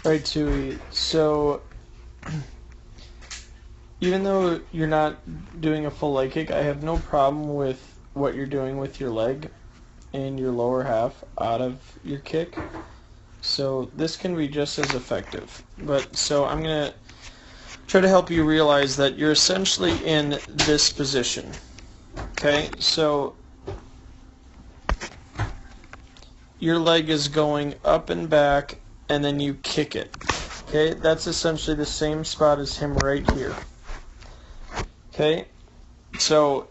Right, Tuey. So, even though you're not doing a full leg kick, I have no problem with what you're doing with your leg and your lower half out of your kick. So this can be just as effective. But so I'm going to try to help you realize that you're essentially in this position. Okay, so your leg is going up and back, and then you kick it. Okay, that's essentially the same spot as him right here. Okay, so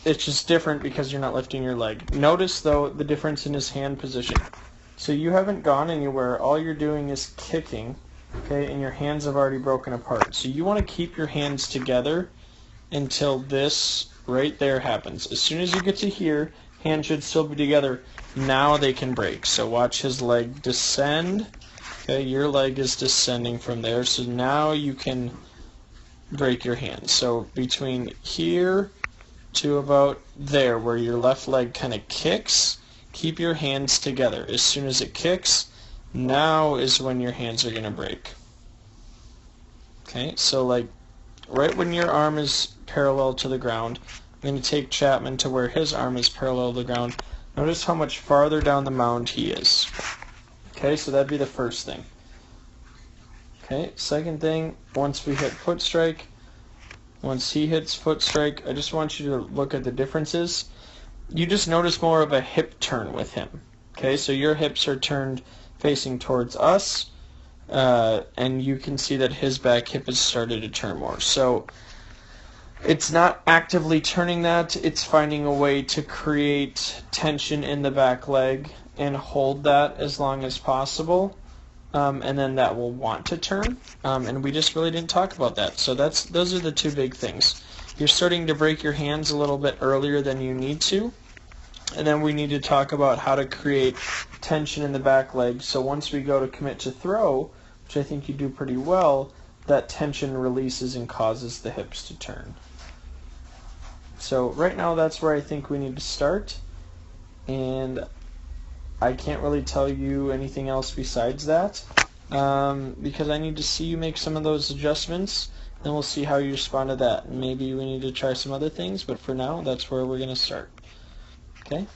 it's just different because you're not lifting your leg. Notice, though, the difference in his hand position. So you haven't gone anywhere. All you're doing is kicking, okay, and your hands have already broken apart. So you want to keep your hands together until this right there happens. As soon as you get to here, hands should still be together. Now they can break. So watch his leg descend. Okay, your leg is descending from there. So now you can break your hands. So between here to about there, where your left leg kind of kicks, keep your hands together. As soon as it kicks, now is when your hands are going to break. Okay, so like right when your arm is parallel to the ground, I'm going to take Chapman to where his arm is parallel to the ground. Notice how much farther down the mound he is. Okay, so that'd be the first thing. Okay, second thing, once we hit foot strike, once he hits foot strike, I just want you to look at the differences. You just notice more of a hip turn with him. Okay, so your hips are turned facing towards us, and you can see that his back hip has started to turn more. So it's not actively turning that, it's finding a way to create tension in the back leg and hold that as long as possible. And then that will want to turn, and we just really didn't talk about that. So those are the two big things. You're starting to break your hands a little bit earlier than you need to, and then we need to talk about how to create tension in the back leg. So once we go to commit to throw, which I think you do pretty well, that tension releases and causes the hips to turn. So right now that's where I think we need to start, and I can't really tell you anything else besides that, because I need to see you make some of those adjustments, then we'll see how you respond to that. Maybe we need to try some other things, but for now, that's where we're going to start. Okay?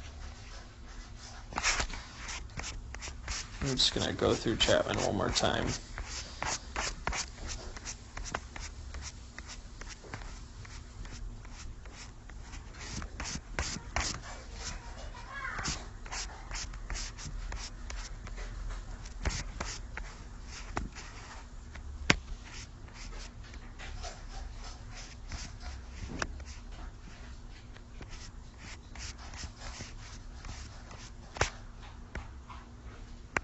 I'm just going to go through Chapman one more time.